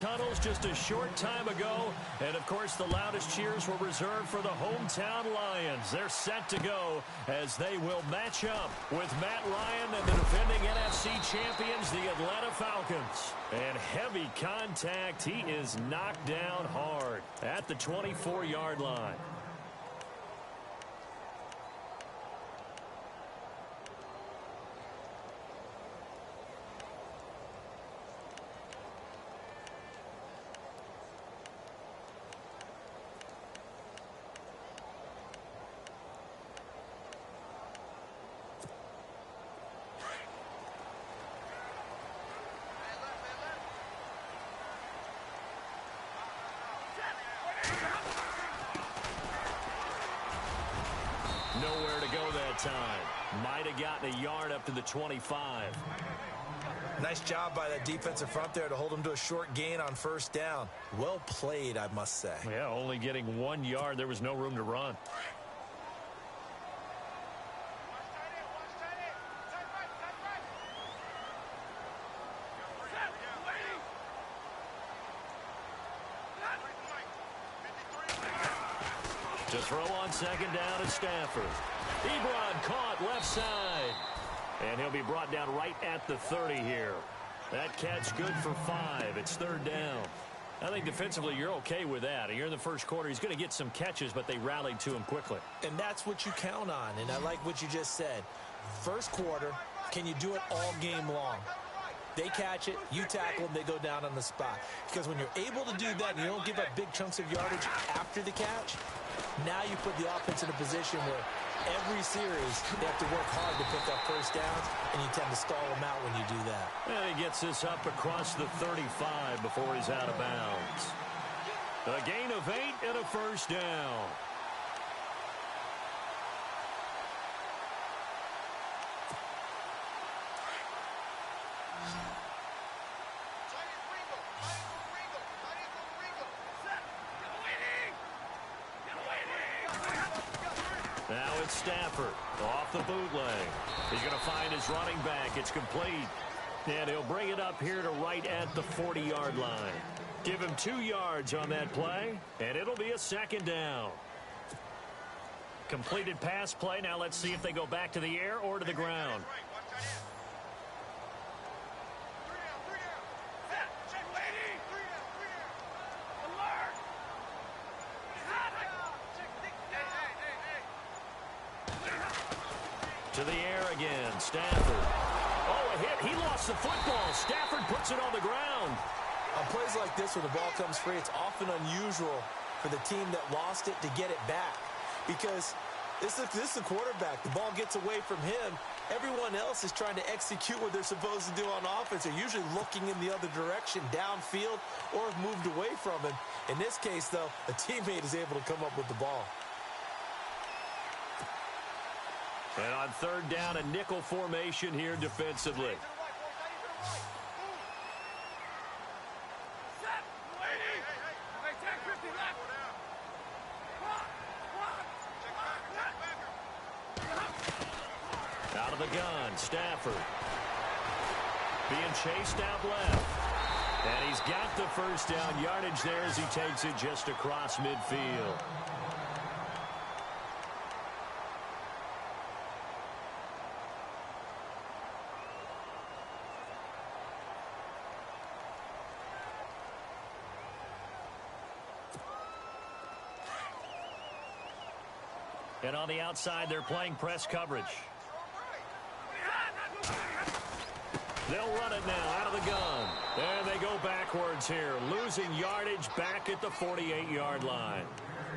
Tunnels just a short time ago, and of course the loudest cheers were reserved for the hometown Lions. They're set to go as they will match up with Matt Ryan and the defending NFC champions, the Atlanta Falcons. And heavy contact. He is knocked down hard at the 24-yard line. Nowhere to go that time. Might have gotten a yard up to the 25. Nice job by that defensive front there to hold him to a short gain on first down. Well played, I must say. Yeah, only getting 1 yard. There was no room to run. To throw on second down is Stafford. Ebron caught left side. And he'll be brought down right at the 30 here. That catch good for 5. It's third down. I think defensively you're okay with that. You're in the first quarter. He's going to get some catches, but they rallied to him quickly. And that's what you count on. And I like what you just said. First quarter, can you do it all game long? They catch it, you tackle them, they go down on the spot. Because when you're able to do that and you don't give up big chunks of yardage after the catch, now you put the offense in a position where every series they have to work hard to pick up first downs, and you tend to stall them out when you do that. And he gets this up across the 35 before he's out of bounds. A gain of 8 and a first down. Now it's Stafford off the bootleg. He's going to find his running back. It's complete. And he'll bring it up here to right at the 40-yard line. Give him 2 yards on that play, and it'll be a second down. Completed pass play. Now let's see if they go back to the air or to the ground. To the air again, Stafford. Oh, a hit. He lost the football. Stafford puts it on the ground. On plays like this, when the ball comes free, it's often unusual for the team that lost it to get it back. Because this is the quarterback. The ball gets away from him. Everyone else is trying to execute what they're supposed to do on offense. They're usually looking in the other direction, downfield, or have moved away from him. In this case, though, a teammate is able to come up with the ball. And on third down, a nickel formation here defensively. Out of the gun, Stafford. Being chased out left. And he's got the first down yardage there as he takes it just across midfield. And on the outside, they're playing press coverage. They'll run it now out of the gun. And they go backwards here, losing yardage back at the 48-yard line.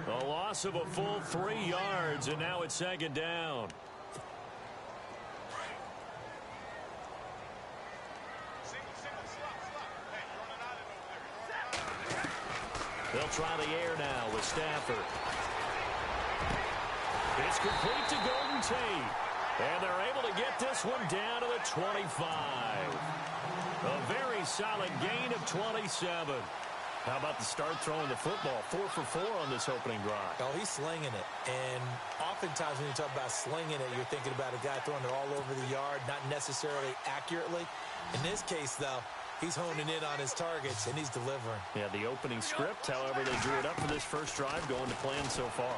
A loss of a full 3 yards, and now it's second down. They'll try the air now with Stafford. It's complete to Golden Tate. And they're able to get this one down to the 25. A very solid gain of 27. How about the start throwing the football? 4 for 4 on this opening drive. Oh, he's slinging it. And oftentimes when you talk about slinging it, you're thinking about a guy throwing it all over the yard, not necessarily accurately. In this case, though, He's honing in on his targets, and he's delivering. Yeah, the opening script, however, they drew it up for this first drive, going to plan so far.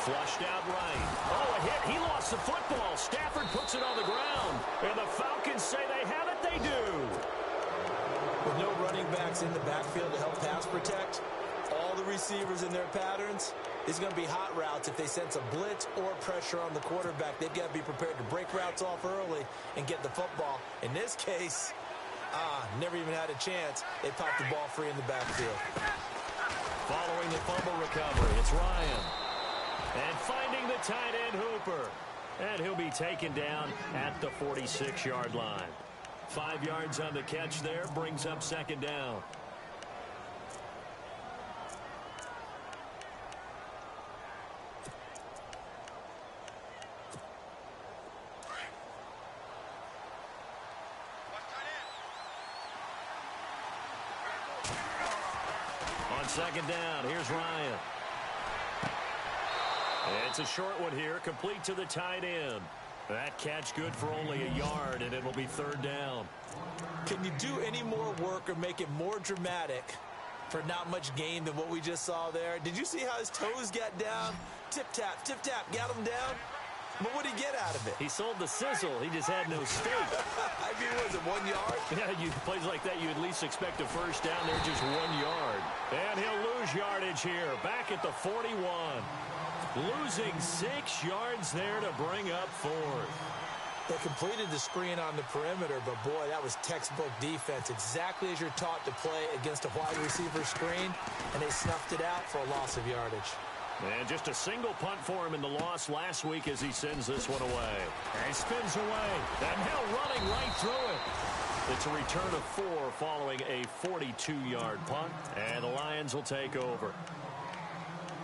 Flushed out right. Oh, a hit. He lost the football. Stafford puts it on the ground. And the Falcons say they have it. They do. With no running backs in the backfield to help pass protect, all the receivers in their patterns, it's going to be hot routes if they sense a blitz or pressure on the quarterback. They've got to be prepared to break routes off early and get the football. In this case, never even had a chance. They popped the ball free in the backfield. Following the fumble recovery, it's Ryan. And finding the tight end Hooper. And he'll be taken down at the 46-yard line. 5 yards on the catch there, brings up second down. On second down, here's Ryan. It's a short one here, complete to the tight end. That catch good for only a yard, and it'll be third down. Can you do any more work or make it more dramatic for not much gain than what we just saw there? Did you see how his toes got down? Tip-tap, got him down. But what did he get out of it? He sold the sizzle. He just had no steak. I mean, was it 1 yard? Yeah, plays like that, you at least expect a first down. They're just 1 yard. And he'll lose yardage here, back at the 41. Losing 6 yards there to bring up fourth. They completed the screen on the perimeter, but boy, that was textbook defense. Exactly as you're taught to play against a wide receiver screen, and they snuffed it out for a loss of yardage. And just a single punt for him in the loss last week as he sends this one away. And he spins away. And now running right through it. It's a return of 4 following a 42-yard punt. And the Lions will take over.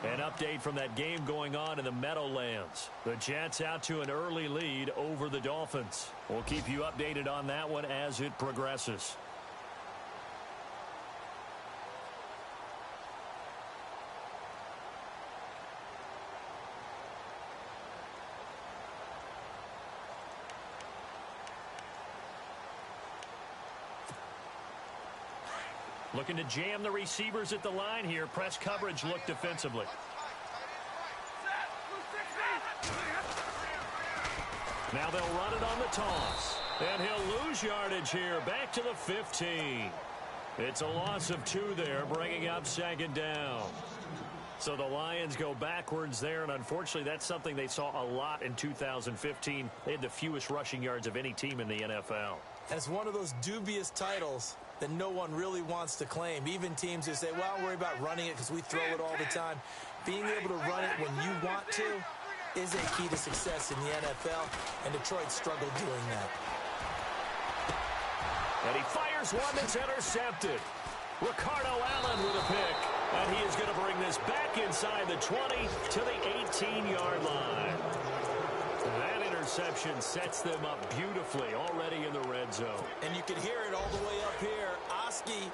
An update from that game going on in the Meadowlands. The Jets out to an early lead over the Dolphins. We'll keep you updated on that one as it progresses. Looking to jam the receivers at the line here. Press coverage look defensively. Now they'll run it on the toss. And he'll lose yardage here. Back to the 15. It's a loss of 2 there, bringing up second down. So the Lions go backwards there, and unfortunately that's something they saw a lot in 2015. They had the fewest rushing yards of any team in the NFL. As one of those dubious titles that no one really wants to claim. Even teams who say, well, I'll worry about running it because we throw it all the time. Being able to run it when you want to is a key to success in the NFL, and Detroit struggled doing that. And he fires one that's intercepted. Ricardo Allen with a pick. And he is going to bring this back inside the 20 to the 18-yard line. That interception sets them up beautifully already in the red zone. And you can hear it all the way up here. Oski,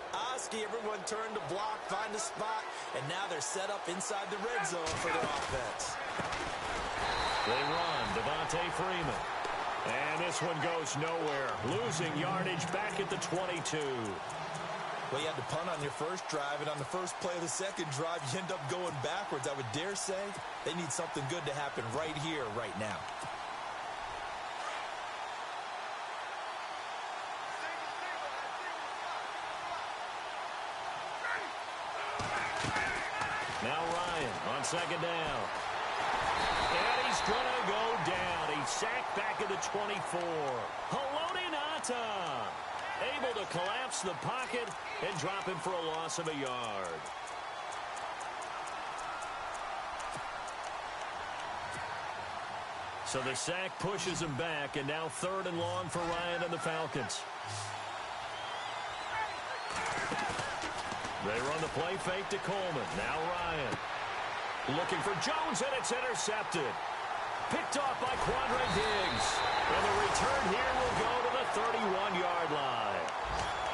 everyone turned to block, find a spot, and now they're set up inside the red zone for their offense. They run, Devontae Freeman. And this one goes nowhere. Losing yardage back at the 22. Well, you had to punt on your first drive, and on the first play of the second drive, you end up going backwards. I would dare say they need something good to happen right here, right now. Now Ryan on second down. And he's going to go down. He's sacked back at the 24. Haloti Ngata able to collapse the pocket and drop him for a loss of a yard. So the sack pushes him back, and now 3rd and long for Ryan and the Falcons. They run the play fake to Coleman. Now Ryan. Looking for Jones, and it's intercepted. Picked off by Quandre Diggs. And the return here will go to the 31-yard line.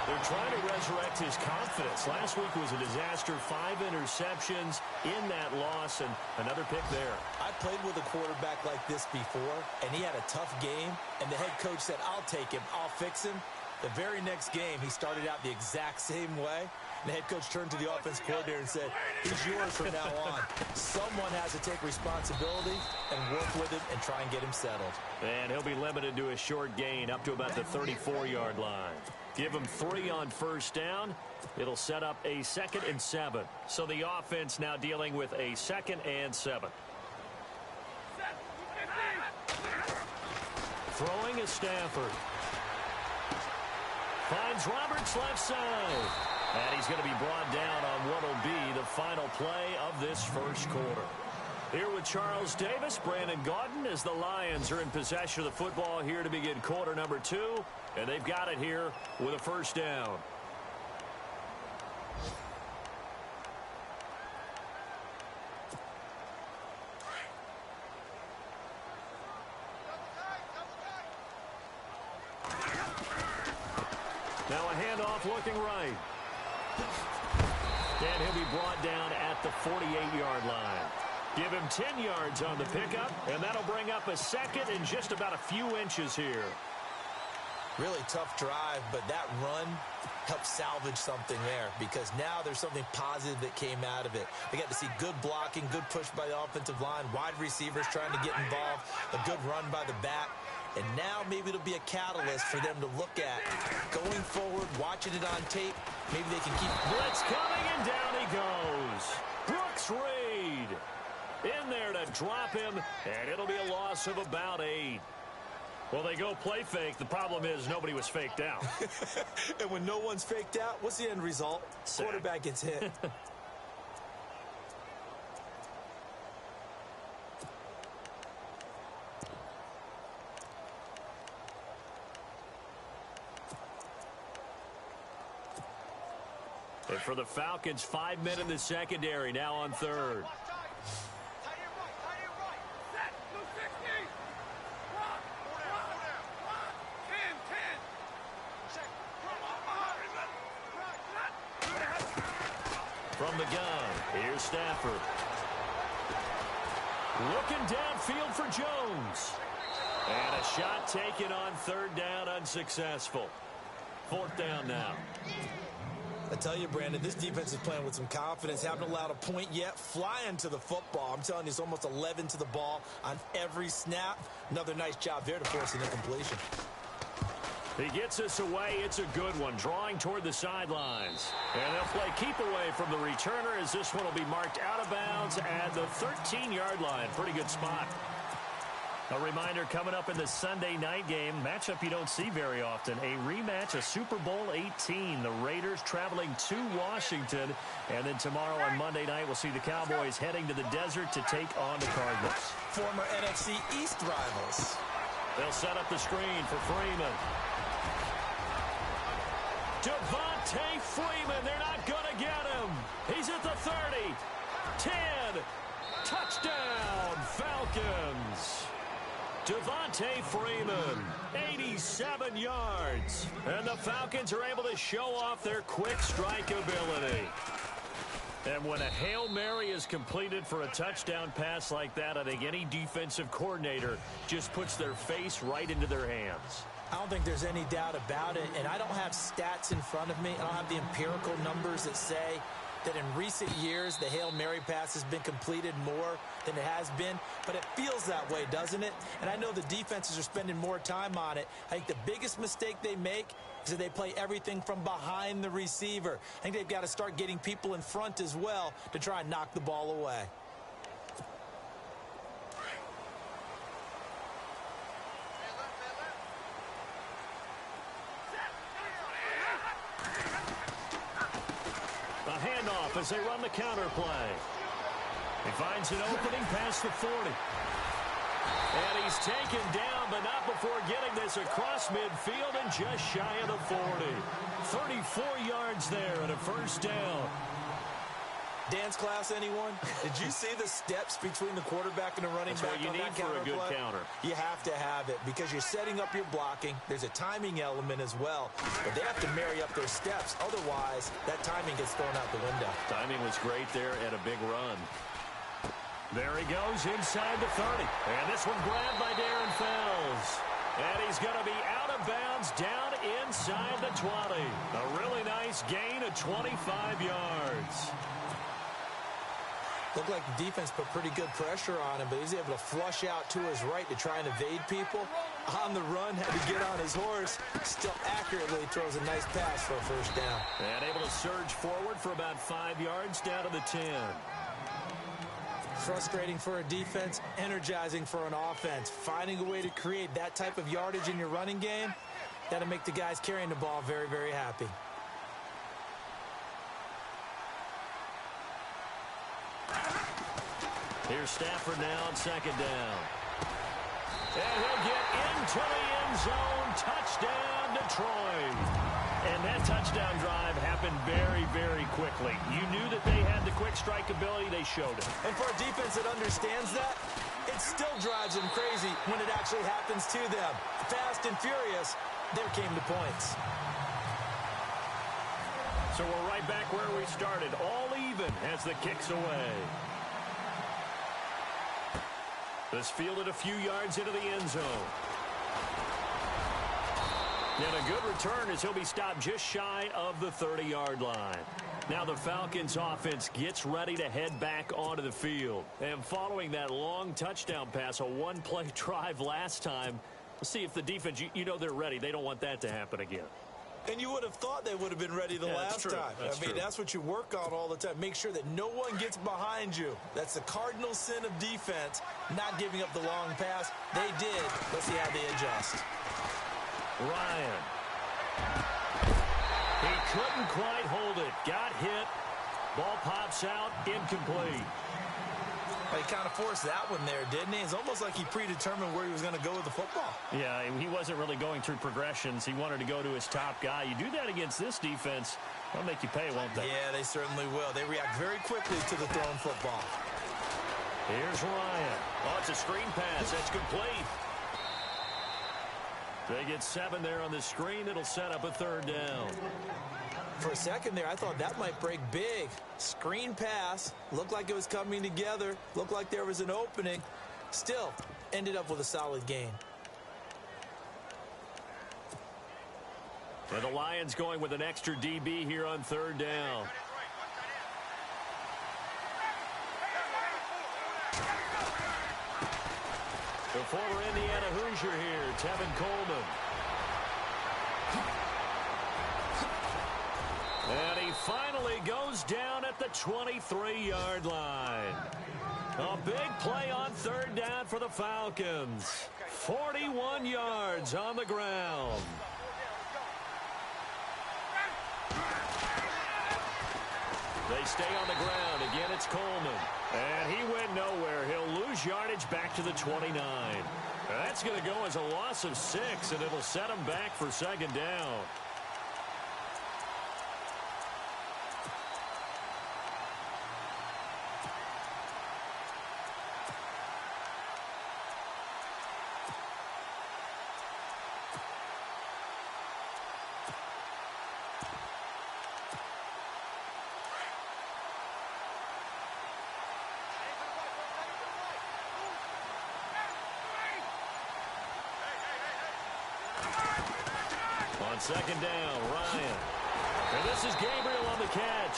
They're trying to resurrect his confidence. Last week was a disaster. 5 interceptions in that loss, and another pick there. I played with a quarterback like this before, and he had a tough game, and the head coach said, I'll take him, I'll fix him. The very next game, he started out the exact same way. The head coach turned to the offense coordinator and said, he's yours from now on. Someone has to take responsibility and work with him and try and get him settled. And he'll be limited to a short gain up to about the 34-yard line. Give him 3 on first down. It'll set up a 2nd and 7. So the offense now dealing with a 2nd and 7. Throwing is Stafford. Finds Roberts left side. And he's going to be brought down on what will be the final play of this first quarter. Here with Charles Davis, Brandon Gaudin, as the Lions are in possession of the football here to begin quarter number 2. And they've got it here with a first down. Now a handoff looking right. And he'll be brought down at the 48-yard line. Give him 10 yards on the pickup, and that'll bring up a 2nd and just about a few inches here. Really tough drive, but that run helped salvage something there because now there's something positive that came out of it. They got to see good blocking, good push by the offensive line, wide receivers trying to get involved, a good run by the back. And now maybe it'll be a catalyst for them to look at going forward, watching it on tape. Maybe they can keep... Blitz coming, and down he goes. Brooks Reed in there to drop him, and it'll be a loss of about 8. Well, they go play fake. The problem is nobody was faked out. And when no one's faked out, what's the end result? Sack. Quarterback gets hit. And for the Falcons, 5 men in the secondary, now on 3rd. From the gun, here's Stafford. Looking downfield for Jones. And a shot taken on 3rd down, unsuccessful. 4th down now. I tell you, Brandon, this defense is playing with some confidence. Haven't allowed a point yet. Flying to the football. I'm telling you, it's almost 11 to the ball on every snap. Another nice job there to force an incompletion. He gets us away. It's a good one. Drawing toward the sidelines. And they'll play keep away from the returner as this one will be marked out of bounds at the 13-yard line. Pretty good spot. A reminder coming up in the Sunday night game, matchup you don't see very often, a rematch of Super Bowl 18. The Raiders traveling to Washington. And then tomorrow on Monday night, we'll see the Cowboys heading to the desert to take on the Cardinals. Former NFC East rivals. They'll set up the screen for Freeman. Devontae Freeman, they're not going to get him. He's at the 30, 10, touchdown, Falcons. Devontae Freeman, 87 yards. And the Falcons are able to show off their quick strike ability. And when a Hail Mary is completed for a touchdown pass like that, I think any defensive coordinator just puts their face right into their hands. I don't think there's any doubt about it, and I don't have stats in front of me. I don't have the empirical numbers that say that in recent years the Hail Mary pass has been completed more than it has been, but it feels that way, doesn't it? And I know the defenses are spending more time on it. I think the biggest mistake they make is that they play everything from behind the receiver. I think they've got to start getting people in front as well to try and knock the ball away. Handoff as they run the counter play. He finds an opening past the 40. And he's taken down, but not before getting this across midfield and just shy of the 40. 34 yards there and a first down. Dance class, anyone? Did you see the steps between the quarterback and the running back? That's what you need for a good counter. You have to have it because you're setting up your blocking. There's a timing element as well, but they have to marry up their steps. Otherwise, that timing gets thrown out the window. Timing was great there and a big run. There he goes inside the 30. And this one grabbed by Darren Fells. And he's going to be out of bounds down inside the 20. A really nice gain of 25 yards. Looked like the defense put pretty good pressure on him, but he's able to flush out to his right to try and evade people. On the run, had to get on his horse. Still accurately throws a nice pass for a first down. And able to surge forward for about 5 yards down to the 10. Frustrating for a defense, energizing for an offense. Finding a way to create that type of yardage in your running game, that'll make the guys carrying the ball very, very happy. Here's Stafford now on second down. And he'll get into the end zone. Touchdown, Detroit. And that touchdown drive happened very, very quickly. You knew that they had the quick strike ability. They showed it. And for a defense that understands that, it still drives them crazy when it actually happens to them. Fast and furious, there came the points. So we're right back where we started. All even as the kick's away. This fielded a few yards into the end zone. And a good return as he'll be stopped just shy of the 30-yard line. Now the Falcons offense gets ready to head back onto the field. And following that long touchdown pass, a one-play drive last time, we'll see if the defense, you know they're ready. They don't want that to happen again. And you would have thought they would have been ready the last time. That's what you work on all the time. Make sure that no one gets behind you. That's the cardinal sin of defense, not giving up the long pass. They did. Let's see how they adjust. Ryan. He couldn't quite hold it. Got hit. Ball pops out. Incomplete. He kind of forced that one there, didn't he? It's almost like he predetermined where he was going to go with the football. Yeah, he wasn't really going through progressions. He wanted to go to his top guy. You do that against this defense, they'll make you pay, won't they? Yeah, they certainly will. They react very quickly to the thrown football. Here's Ryan. Oh, it's a screen pass. That's complete. They get 7 there on the screen. It'll set up a third down. For a second there, I thought that might break big. Screen pass. Looked like it was coming together. Looked like there was an opening. Still, ended up with a solid gain. And the Lions going with an extra DB here on third down. The former Indiana Hoosier here, Tevin Coleman. And he finally goes down at the 23-yard line. A big play on third down for the Falcons. 41 yards on the ground. They stay on the ground. Again, it's Coleman. And he went nowhere. He'll lose yardage back to the 29. That's going to go as a loss of 6, and it'll set him back for second down. On second down, Ryan. And this is Gabriel on the catch.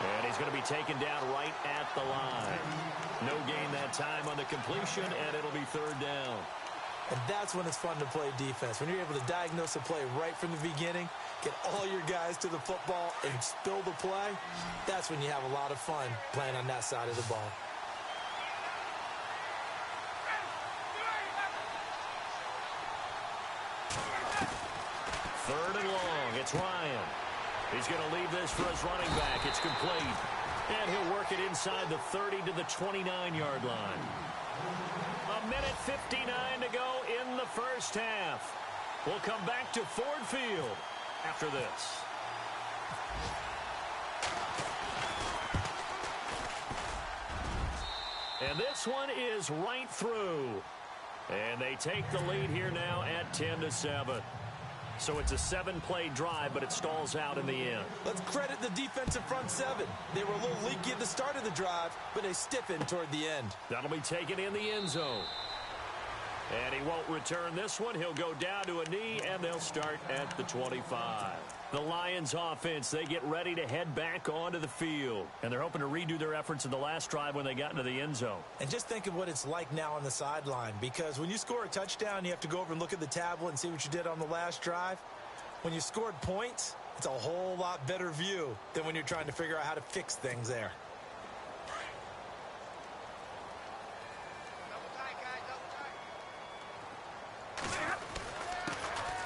And he's going to be taken down right at the line. No gain that time on the completion, and it'll be third down. And that's when it's fun to play defense. When you're able to diagnose a play right from the beginning, get all your guys to the football, and spill the play, that's when you have a lot of fun playing on that side of the ball. Third and long. It's Ryan. He's going to leave this for his running back. It's complete. And he'll work it inside the 30 to the 29-yard line. A minute 59 to go in the first half. We'll come back to Ford Field after this. And this one is right through. And they take the lead here now at 10-7. So it's a 7-play drive, but it stalls out in the end. Let's credit the defensive front seven. They were a little leaky at the start of the drive, but they stiffened toward the end. That'll be taken in the end zone. And he won't return this one. He'll go down to a knee, and they'll start at the 25. The Lions offense, they get ready to head back onto the field. And they're hoping to redo their efforts in the last drive when they got into the end zone. And just think of what it's like now on the sideline. Because when you score a touchdown, you have to go over and look at the tablet and see what you did on the last drive. When you scored points, it's a whole lot better view than when you're trying to figure out how to fix things there.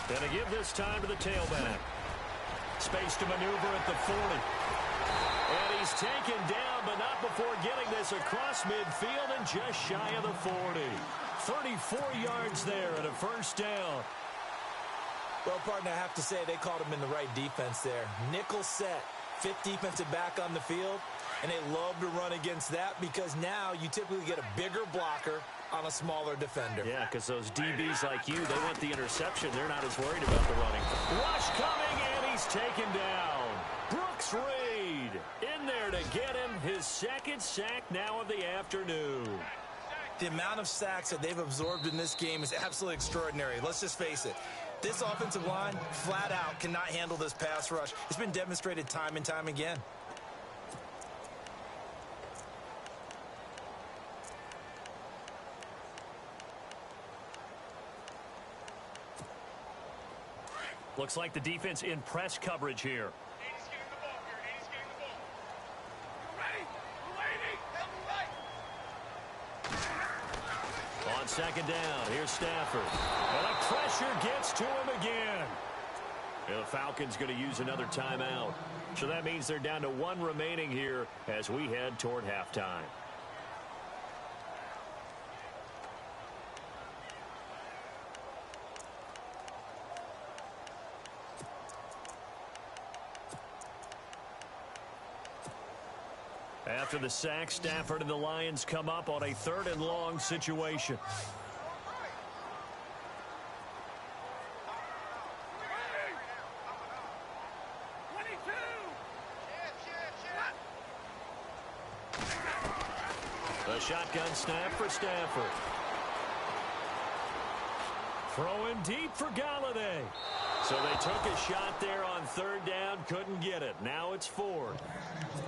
Gonna give this time to the tailback. Space to maneuver at the 40. And he's taken down, but not before getting this across midfield and just shy of the 40. 34 yards there and a first down. Well, partner, I have to say they called him in the right defense there. Nickel set, fifth defensive back on the field, and they love to run against that because now you typically get a bigger blocker on a smaller defender. Yeah, because those DBs like you, they want the interception. They're not as worried about the running. Rush coming, and he's taken down. Brooks Reed in there to get him his second sack now of the afternoon. The amount of sacks that they've absorbed in this game is absolutely extraordinary. Let's just face it. This offensive line, flat out, cannot handle this pass rush. It's been demonstrated time and time again. Looks like the defense in press coverage here. On second down, here's Stafford. And the pressure gets to him again. And the Falcons going to use another timeout. So that means they're down to one remaining here as we head toward halftime. After the sack, Stafford and the Lions come up on a 3rd and long situation. The shotgun snap for Stafford. Throwing deep for Galladay. So they took a shot there on 3rd down, couldn't get it. Now it's 4th.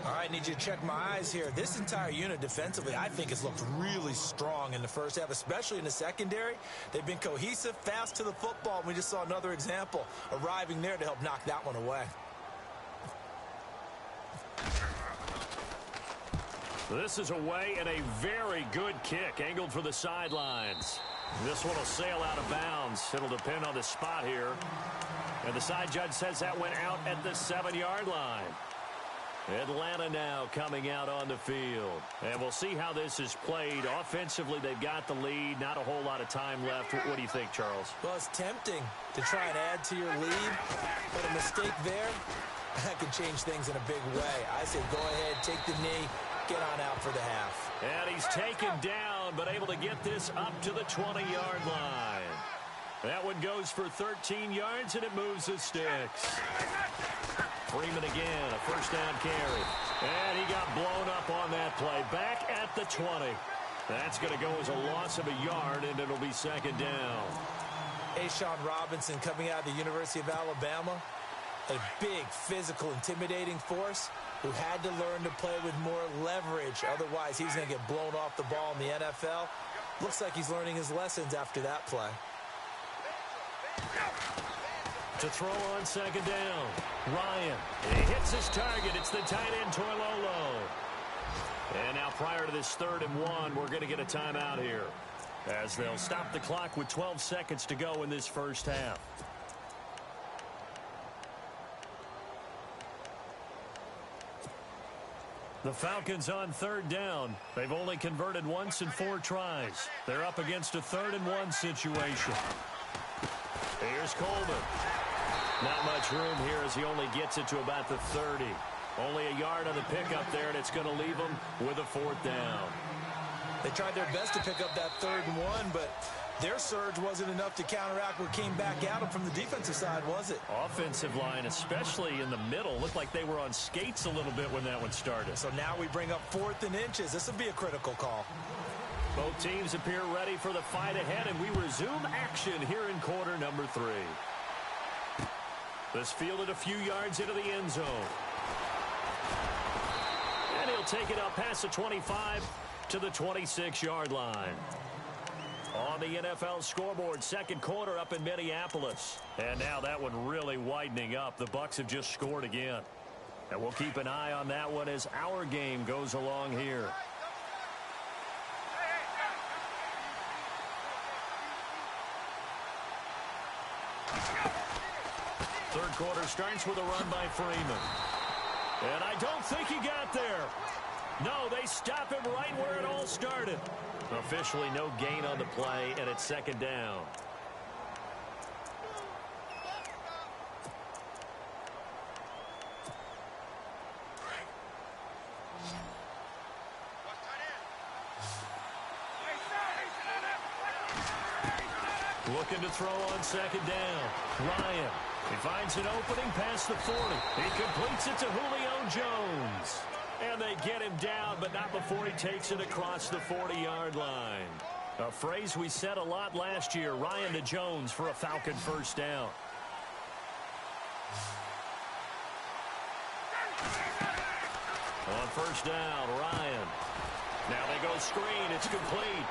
All right, need you to check my eyes here. This entire unit defensively, I think, has looked really strong in the first half, especially in the secondary. They've been cohesive, fast to the football. We just saw another example arriving there to help knock that one away. This is away and a very good kick, angled for the sidelines. This one will sail out of bounds. It'll depend on the spot here. And the side judge says that went out at the 7-yard line. Atlanta now coming out on the field. And we'll see how this is played. Offensively, they've got the lead. Not a whole lot of time left. What do you think, Charles? Well, it's tempting to try and add to your lead. But a mistake there, that could change things in a big way. I say go ahead, take the knee, get on out for the half. And he's taken down, but able to get this up to the 20-yard line. That one goes for 13 yards, and it moves the sticks. Freeman again, a first down carry. And he got blown up on that play. Back at the 20. That's going to go as a loss of a yard, and it'll be 2nd down. Sean Robinson coming out of the University of Alabama. A big, physical, intimidating force who had to learn to play with more leverage. Otherwise, he's going to get blown off the ball in the NFL. Looks like he's learning his lessons after that play. To throw on 2nd down. Ryan. He hits his target. It's the tight end, Toilolo. And now prior to this 3rd and 1, we're going to get a timeout here, as they'll stop the clock with 12 seconds to go in this first half. The Falcons on 3rd down. They've only converted once in 4 tries. They're up against a 3rd and 1 situation. Here's Coleman. Not much room here as he only gets it to about the 30. Only a yard on the pickup there, and it's going to leave him with a 4th down. They tried their best to pick up that 3rd and 1, but their surge wasn't enough to counteract what came back at them from the defensive side, was it? Offensive line, especially in the middle, looked like they were on skates a little bit when that one started. So now we bring up 4th and inches. This will be a critical call. Both teams appear ready for the fight ahead, and we resume action here in quarter number 3. This fielded a few yards into the end zone. And he'll take it up past the 25 to the 26-yard line. On the NFL scoreboard, second quarter up in Minneapolis. And now that one really widening up. The Bucs have just scored again. And we'll keep an eye on that one as our game goes along here. Third quarter starts with a run by Freeman. And I don't think he got there. No, they stop him right where it all started. Officially no gain on the play, and it's second down. Looking to throw on second down. Ryan. He finds an opening past the 40. He completes it to Julio Jones. And they get him down, but not before he takes it across the 40-yard line. A phrase we said a lot last year, Ryan to Jones for a Falcon first down. On first down, Ryan. Now they go screen. It's complete.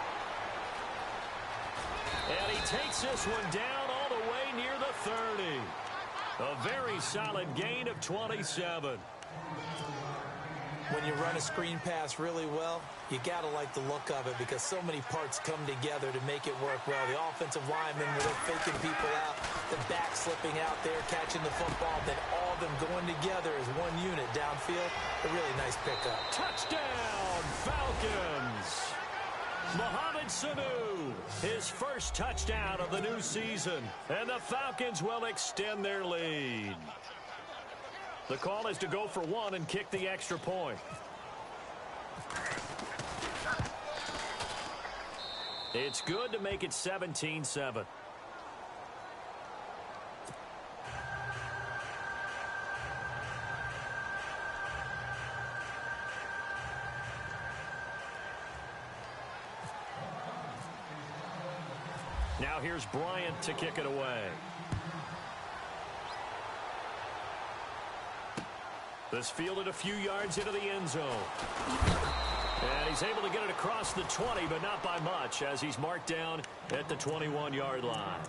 And he takes this one down all the way near the 30. A very solid gain of 27. When you run a screen pass really well, you got to like the look of it because so many parts come together to make it work well. The offensive linemen, where they're faking people out, the back slipping out there, catching the football, then all of them going together as one unit downfield. A really nice pickup. Touchdown, Falcons! Mohamed Sanu, his first touchdown of the new season, and the Falcons will extend their lead. The call is to go for one and kick the extra point. It's good to make it 17-7. Now here's Bryant to kick it away. This fielded a few yards into the end zone. And he's able to get it across the 20, but not by much, as he's marked down at the 21-yard line.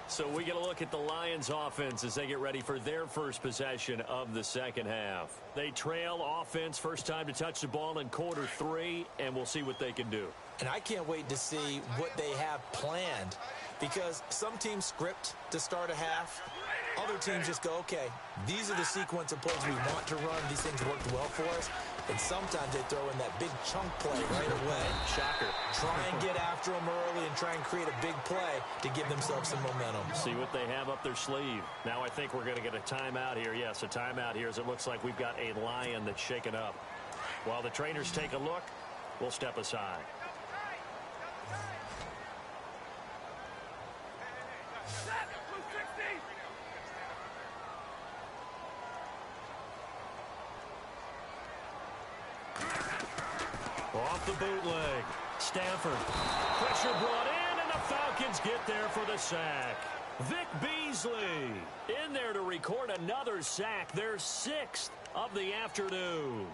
So we get a look at the Lions offense as they get ready for their first possession of the second half. They trail offense, first time to touch the ball in quarter 3, and we'll see what they can do. And I can't wait to see what they have planned, because some teams script to start a half. Other teams just go, okay, these are the sequence of plays we want to run. These things worked well for us. And sometimes they throw in that big chunk play right away. Shocker. Try and get after them early and try and create a big play to give themselves some momentum. See what they have up their sleeve. Now I think we're going to get a timeout here. Yes, a timeout here as it looks like we've got a Lion that's shaken up. While the trainers take a look, we'll step aside. Off the bootleg. Stafford. Pressure brought in, and the Falcons get there for the sack. Vic Beasley in there to record another sack, their 6th of the afternoon.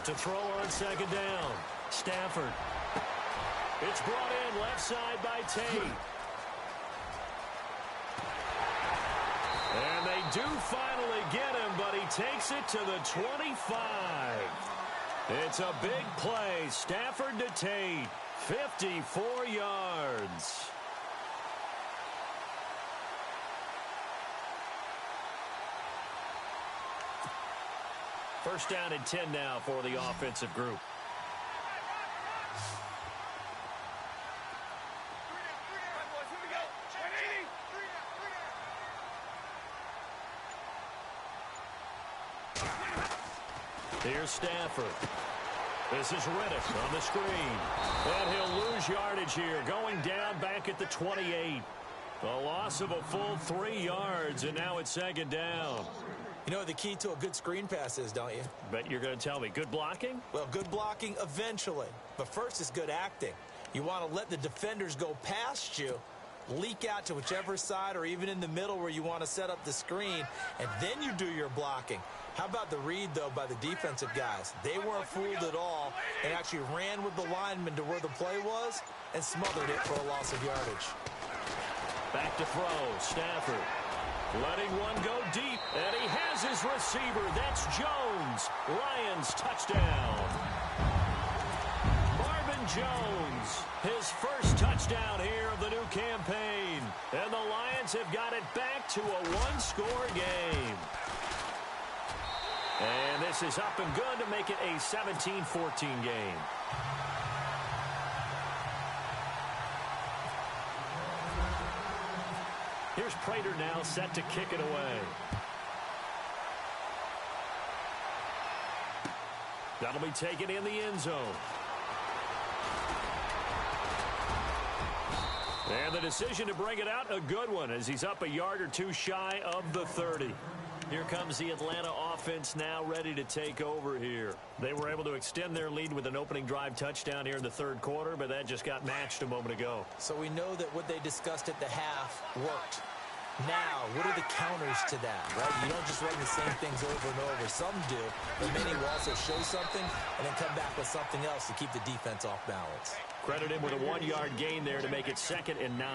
To throw on second down. Stafford. It's brought in left side by Tate. And they do finally get him, but he takes it to the 25. It's a big play. Stafford to Tate. 54 yards. First down and 10 now for the offensive group. Here's Stafford. This is Riddick on the screen. And he'll lose yardage here, going down back at the 28. A loss of a full 3 yards, and now it's second down. You know what the key to a good screen pass is, don't you? Bet you're going to tell me. Good blocking? Well, good blocking eventually. But first is good acting. You want to let the defenders go past you, leak out to whichever side or even in the middle where you want to set up the screen, and then you do your blocking. How about the read, though, by the defensive guys? They weren't fooled at all and actually ran with the lineman to where the play was and smothered it for a loss of yardage. Back to throw. Stafford letting one go deep, and he has his receiver. That's Jones. Lions touchdown. Marvin Jones, his first touchdown here of the new campaign. And the Lions have got it back to a one-score game. And this is up and good to make it a 17-14 game. Here's Prater now set to kick it away. That'll be taken in the end zone. And the decision to bring it out, a good one, as he's up a yard or two shy of the 30. Here comes the Atlanta offense now ready to take over here. They were able to extend their lead with an opening drive touchdown here in the third quarter, but that just got matched a moment ago. So we know that what they discussed at the half worked. Now, what are the counters to that, right? You don't just run the same things over and over. Some do, but many will also show something and then come back with something else to keep the defense off balance. Credit him with a 1-yard gain there to make it 2nd and 9.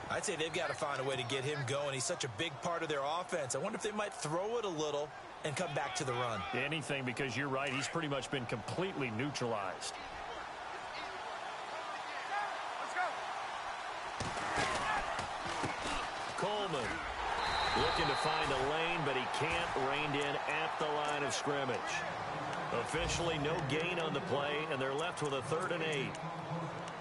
I'd say they've got to find a way to get him going. He's such a big part of their offense. I wonder if they might throw it a little and come back to the run. Anything, because you're right. He's pretty much been completely neutralized. Coleman looking to find a lane, but he can't. Reined in at the line of scrimmage. Officially no gain on the play, and they're left with a 3rd and 8.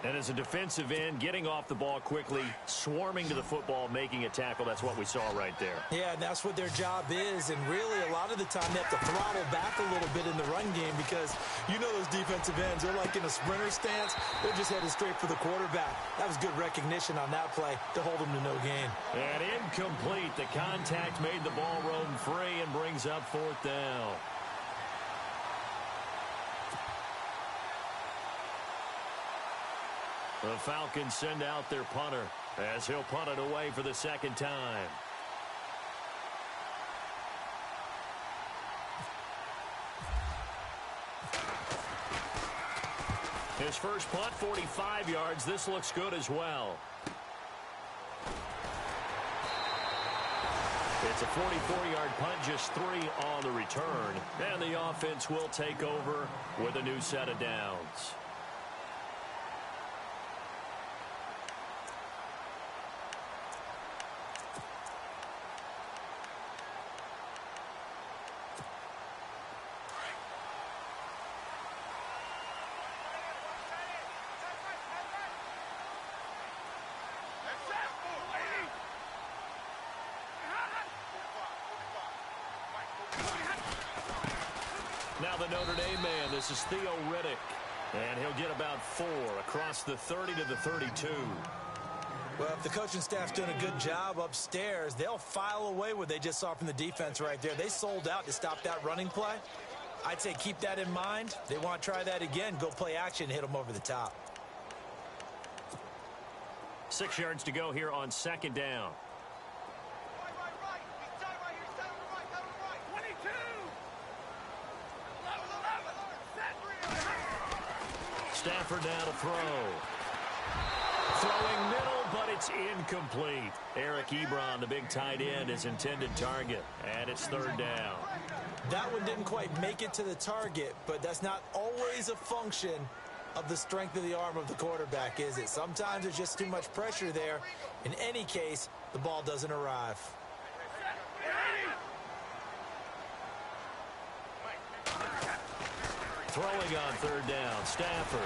And as a defensive end, getting off the ball quickly, swarming to the football, making a tackle, that's what we saw right there. Yeah, and that's what their job is. And really, a lot of the time, they have to throttle back a little bit in the run game because you know those defensive ends, they're like in a sprinter stance. They're just headed straight for the quarterback. That was good recognition on that play to hold them to no gain. And incomplete. The contact made the ball roam free and brings up 4th down. The Falcons send out their punter as he'll punt it away for the 2nd time. His first punt, 45 yards. This looks good as well. It's a 44-yard punt, just 3 on the return. And the offense will take over with a new set of downs. Now the Notre Dame man, this is Theo Riddick. And he'll get about 4 across the 30 to the 32. Well, if the coaching staff's doing a good job upstairs, they'll file away what they just saw from the defense right there. They sold out to stop that running play. I'd say keep that in mind. They want to try that again. Go play action, hit them over the top. 6 yards to go here on 2nd down. Stafford now to throw. Throwing middle, but it's incomplete. Eric Ebron, the big tight end, is intended target, and it's 3rd down. That one didn't quite make it to the target, but that's not always a function of the strength of the arm of the quarterback, is it? Sometimes there's just too much pressure there. In any case, the ball doesn't arrive. Throwing on 3rd down, Stafford.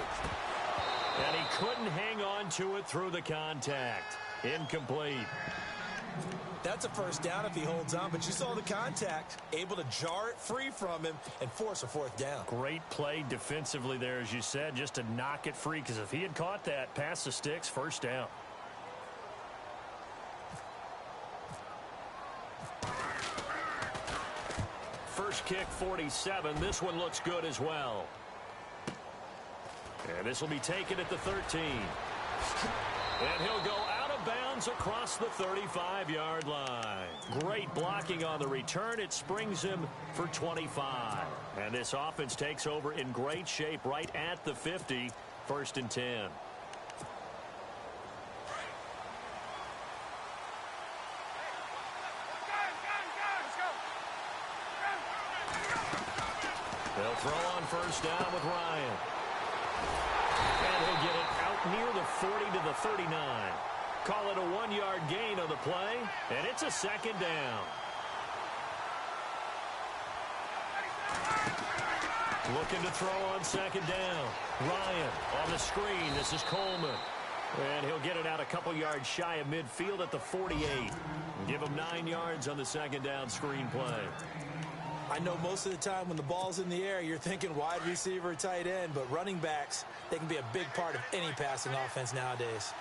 And he couldn't hang on to it through the contact. Incomplete. That's a first down if he holds on, but you saw the contact. Able to jar it free from him and force a fourth down. Great play defensively there, as you said, just to knock it free, because if he had caught that, past the sticks, first down. First kick, 47. This one looks good as well. And this will be taken at the 13. And he'll go out of bounds across the 35-yard line. Great blocking on the return. It springs him for 25. And this offense takes over in great shape right at the 50. First and 10. They'll throw on first down with Ryan. And he'll get it out near the 40 to the 39. Call it a 1-yard gain on the play, and it's a second down. Looking to throw on second down. Ryan on the screen. This is Coleman. And he'll get it out a couple yards shy of midfield at the 48. Give him 9 yards on the second down screen play. I know most of the time when the ball's in the air, you're thinking wide receiver, tight end, but running backs, they can be a big part of any passing offense nowadays.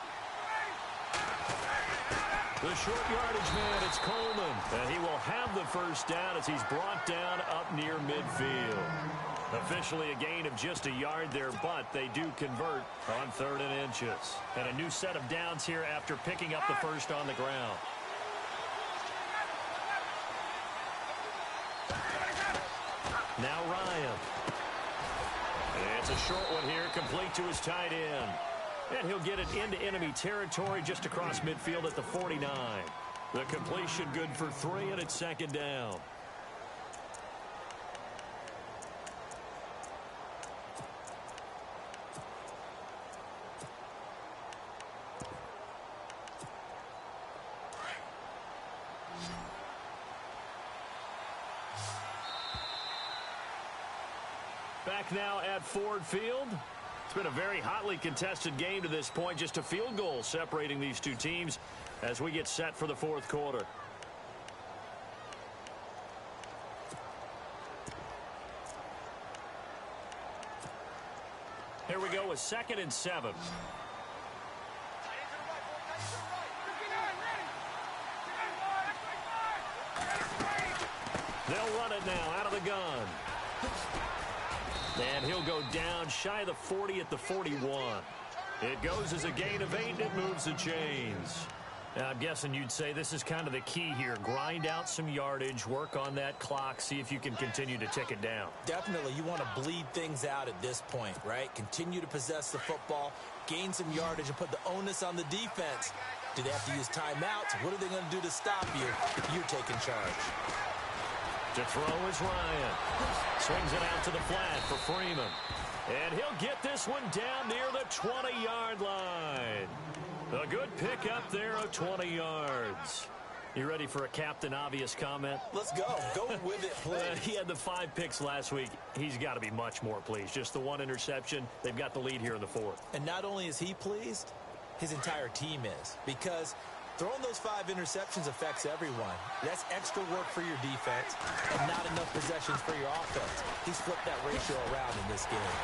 The short yardage man, it's Coleman. And he will have the first down as he's brought down up near midfield. Officially a gain of just a yard there, but they do convert on 3rd and inches. And a new set of downs here after picking up the first on the ground. Now Ryan. And it's a short one here, complete to his tight end. And he'll get it into enemy territory just across midfield at the 49. The completion good for 3, and it's second down. Back now at Ford Field. It's been a very hotly contested game to this point. Just a field goal separating these two teams as we get set for the fourth quarter. Here we go with 2nd and 7. They'll run it now out of the gun. And he'll go down shy of the 40 at the 41. It goes as a gain of 8, and it moves the chains. Now, I'm guessing you'd say this is kind of the key here. Grind out some yardage, work on that clock, see if you can continue to tick it down. Definitely. You want to bleed things out at this point, right? Continue to possess the football, gain some yardage, and put the onus on the defense. Do they have to use timeouts? What are they going to do to stop you? You're taking charge. To throw is Ryan. Swings it out to the flat for Freeman. And he'll get this one down near the 20-yard line. A good pick up there of 20 yards. You ready for a Captain Obvious comment? Let's go. Go with it, please. He had the 5 picks last week. He's got to be much more pleased. Just the 1 interception. They've got the lead here in the 4th. And not only is he pleased, his entire team is. Because throwing those 5 interceptions affects everyone. That's extra work for your defense and not enough possessions for your offense. He's flipped that ratio around in this game.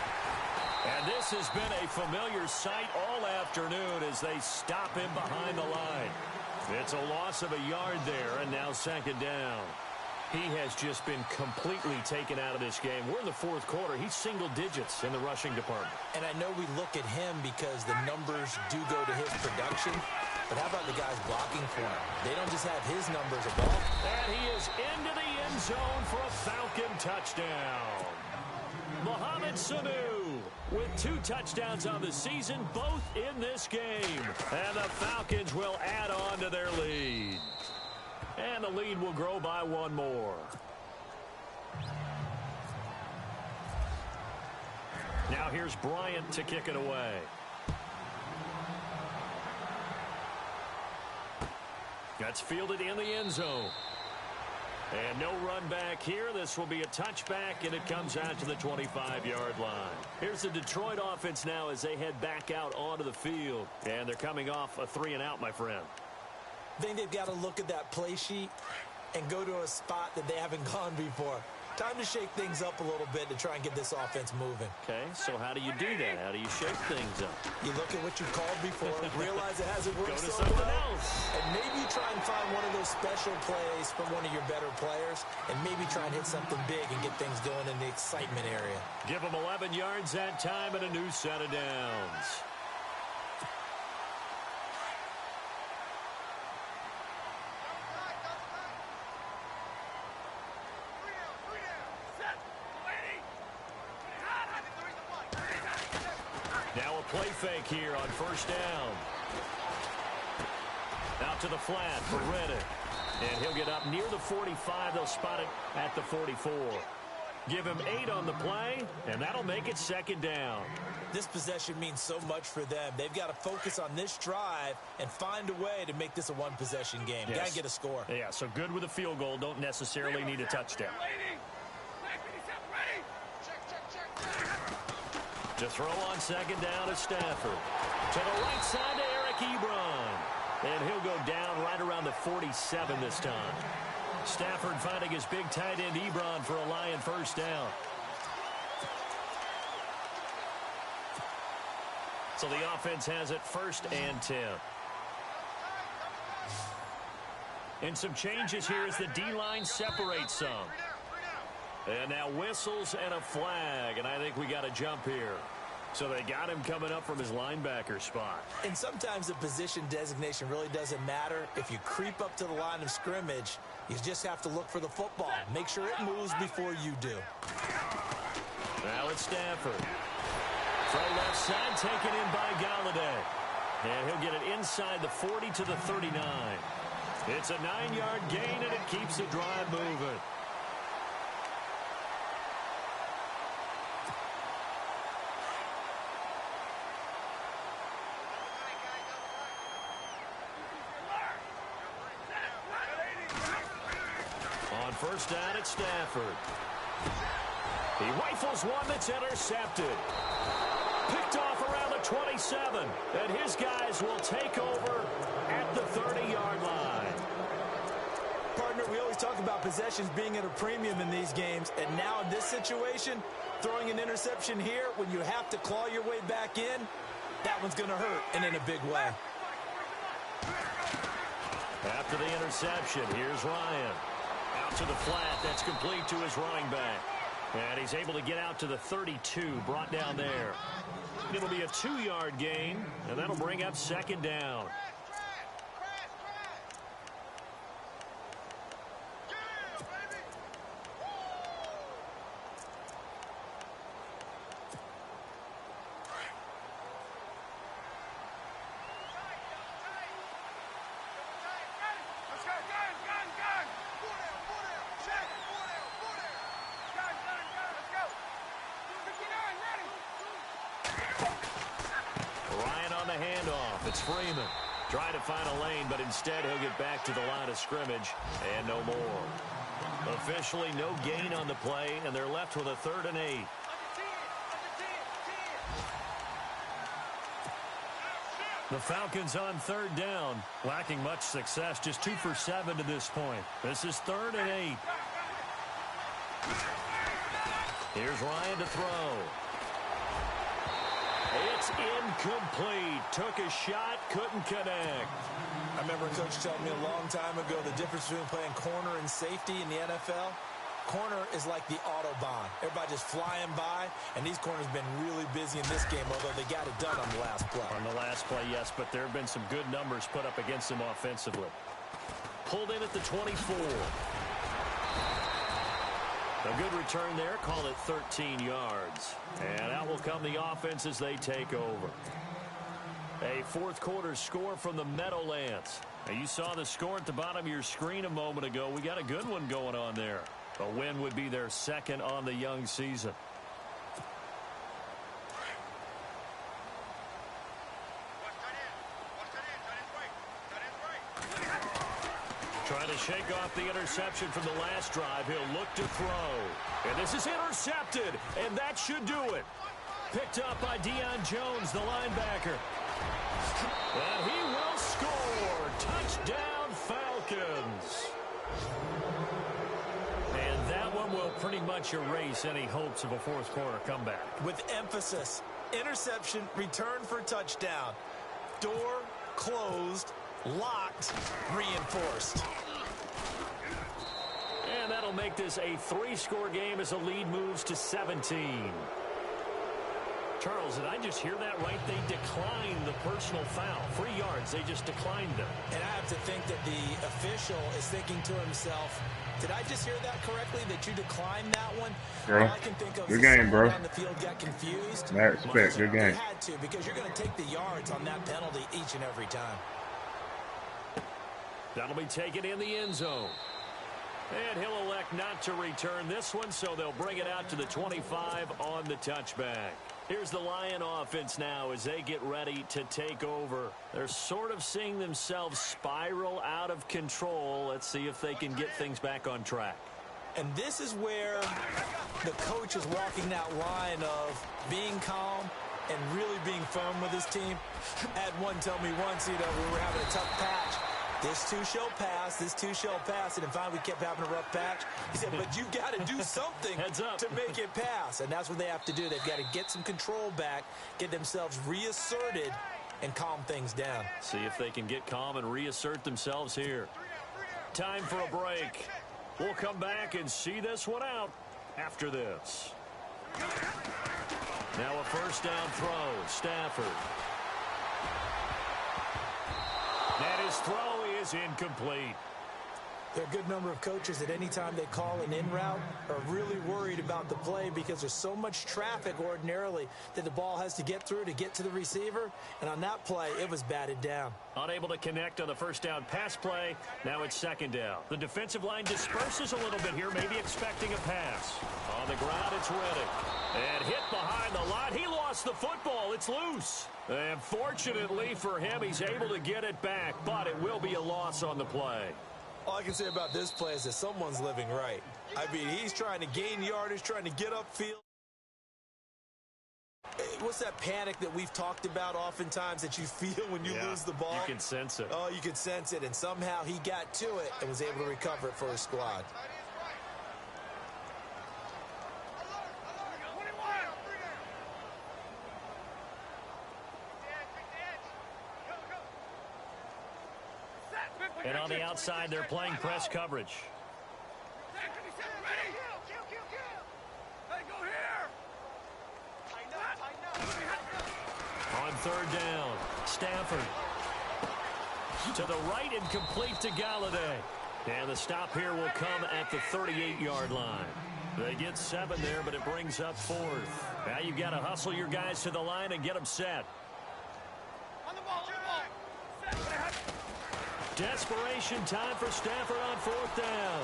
And this has been a familiar sight all afternoon as they stop him behind the line. It's a loss of a yard there, and now second down. He has just been completely taken out of this game. We're in the 4th quarter. He's single digits in the rushing department. And I know we look at him because the numbers do go to his production. But how about the guys blocking for him? They don't just have his numbers above. And he is into the end zone for a Falcon touchdown. Mohamed Sanu with 2 touchdowns on the season, both in this game. And the Falcons will add on to their lead. And the lead will grow by 1 more. Now here's Bryant to kick it away. That's fielded in the end zone. And no run back here. This will be a touchback, and it comes out to the 25-yard line. Here's the Detroit offense now as they head back out onto the field. And they're coming off a 3-and-out, my friend. I think they've got to look at that play sheet and go to a spot that they haven't gone before. Time to shake things up a little bit to try and get this offense moving. Okay, so how do you do that? How do you shake things up? You look at what you called before, realize it hasn't worked Go to so something well, else. and maybe you try and find one of those special plays from one of your better players, and maybe try and hit something big and get things going in the excitement area. Give them 11 yards that time and a new set of downs. Now a play fake here on first down. Out to the flat for Reddick. And he'll get up near the 45. They'll spot it at the 44. Give him 8 on the play, and that'll make it second down. This possession means so much for them. They've got to focus on this drive and find a way to make this a one-possession game. Yes. Got to get a score. Yeah, so good with a field goal. Don't necessarily need a touchdown. To throw on second down is Stafford. To the right side to Eric Ebron. And he'll go down right around the 47 this time. Stafford finding his big tight end Ebron for a Lion first down. So the offense has it 1st and 10. And some changes here as the D-line separates some. And now whistles and a flag, and I think we got a jump here. So they got him coming up from his linebacker spot. And sometimes the position designation really doesn't matter. If you creep up to the line of scrimmage, you just have to look for the football. Make sure it moves before you do. Now it's Stafford. Throw left side, taken in by Galladay. And he'll get it inside the 40 to the 39. It's a 9-yard gain, and it keeps the drive moving. On first down, it's Stafford. He rifles one that's intercepted. Picked off around the 27. And his guys will take over at the 30-yard line. Partner, we always talk about possessions being at a premium in these games. And now in this situation, throwing an interception here when you have to claw your way back in, that one's going to hurt, and in a big way. After the interception, here's Ryan. Out to the flat. That's complete to his running back. And he's able to get out to the 32, brought down there. It'll be a 2-yard gain, and that'll bring up second down. Handoff. It's Freeman. Trying to find a lane, but instead he'll get back to the line of scrimmage and no more. Officially no gain on the play, and they're left with a 3rd and 8. The Falcons on 3rd down, lacking much success, just 2 for 7 to this point. This is 3rd and 8. Here's Ryan to throw. It's incomplete. Took a shot, couldn't connect. I remember a coach telling me a long time ago the difference between playing corner and safety in the NFL. Corner is like the Autobahn. Everybody just flying by, and these corners have been really busy in this game, although they got it done on the last play. On the last play, yes, but there have been some good numbers put up against them offensively. Pulled in at the 24. A good return there, call it 13 yards. And out will come the offense as they take over. A 4th quarter score from the Meadowlands. Now, you saw the score at the bottom of your screen a moment ago. We got a good one going on there. A win would be their 2nd on the young season. Trying to shake off the interception from the last drive. He'll look to throw. And this is intercepted, and that should do it. Picked up by Deion Jones, the linebacker. And he will score. Touchdown, Falcons. And that one will pretty much erase any hopes of a fourth quarter comeback. With emphasis, interception, return for touchdown. Door closed, locked, reinforced. And that'll make this a 3-score game as the lead moves to 17. Charles, did I just hear that right? They declined the personal foul. 3 yards, they just declined them. And I have to think that the official is thinking to himself, did I just hear that correctly, that you declined that one? Bro, all I can think of good is game, bro. on the field got confused. Mad respect, good game. You had to, because you're going to take the yards on that penalty each and every time. That'll be taken in the end zone. And he'll elect not to return this one, so they'll bring it out to the 25 on the touchback. Here's the Lion offense now as they get ready to take over. They're sort of seeing themselves spiral out of control. Let's see if they can get things back on track. And this is where the coach is walking that line of being calm and really being firm with his team. I had one tell me once, we were having a tough patch. This too shall pass, this too shall pass. And finally, we kept having a rough patch. He said, but you've got to do something to make it pass. And that's what they have to do. They've got to get some control back, get themselves reasserted, and calm things down. See if they can get calm and reassert themselves here. Time for a break. We'll come back and see this one out after this. Now a first down throw. Stafford. And his throw is incomplete. There are a good number of coaches that any time they call an in route are really worried about the play because there's so much traffic ordinarily that the ball has to get through to get to the receiver. And on that play, it was batted down. Unable to connect on the first down pass play. Now it's second down. The defensive line disperses a little bit here, maybe expecting a pass. On the ground, it's Reddick. And hit behind the line. He lost the football. It's loose. And fortunately for him, he's able to get it back, but it will be a loss on the play. All I can say about this play is that someone's living right. I mean, he's trying to gain yardage, trying to get upfield. What's that panic that we've talked about oftentimes that you feel when you lose the ball? You can sense it. Oh, you can sense it. And somehow he got to it and was able to recover it for his squad. And on the outside, they're playing press coverage. On third down, Stafford. To the right and complete to Galladay. And the stop here will come at the 38-yard line. They get 7 there, but it brings up 4th. Now you've got to hustle your guys to the line and get them set. Desperation time for Stafford on 4th down.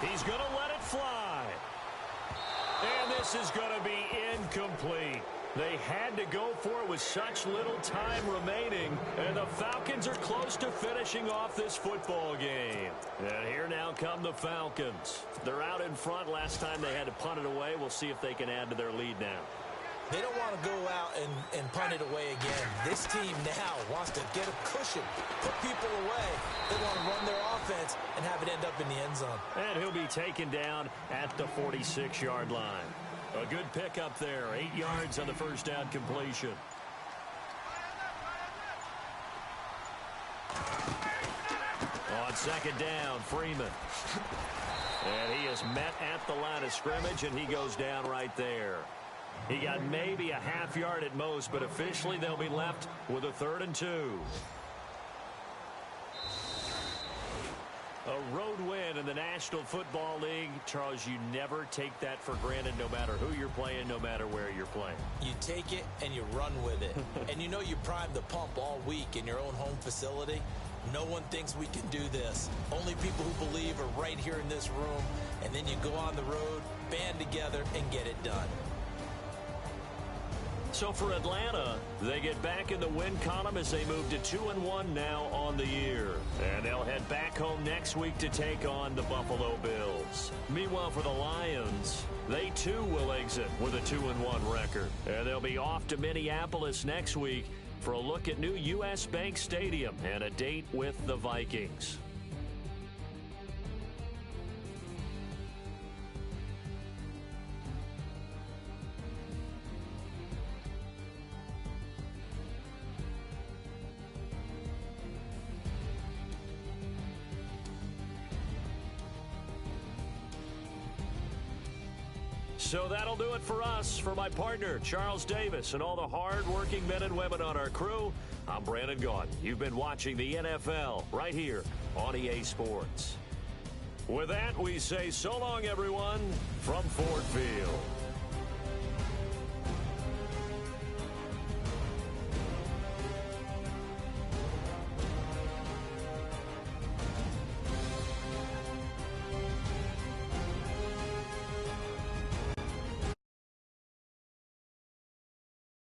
He's going to let it fly. And this is going to be incomplete. They had to go for it with such little time remaining. And the Falcons are close to finishing off this football game. And here now come the Falcons. They're out in front. Last time they had to punt it away. We'll see if they can add to their lead now. They don't want to go out and punt it away again. This team now wants to get a cushion, put people away. They want to run their offense and have it end up in the end zone. And he'll be taken down at the 46-yard line. A good pickup there, 8 yards on the first down completion. On second down, Freeman. And he is met at the line of scrimmage, and he goes down right there. He got maybe a half yard at most, but officially they'll be left with a 3rd and 2. A road win in the National Football League. Charles, you never take that for granted no matter who you're playing, no matter where you're playing. You take it and you run with it. And you know you primed the pump all week in your own home facility. No one thinks we can do this. Only people who believe are right here in this room. And then you go on the road, band together, and get it done. So for Atlanta, they get back in the win column as they move to 2-1 now on the year. And they'll head back home next week to take on the Buffalo Bills. Meanwhile, for the Lions, they too will exit with a 2-1 record. And they'll be off to Minneapolis next week for a look at new U.S. Bank Stadium and a date with the Vikings. So that'll do it for us. For my partner, Charles Davis, and all the hard-working men and women on our crew, I'm Brandon Gaudin. You've been watching the NFL right here on EA Sports. With that, we say so long, everyone, from Ford Field.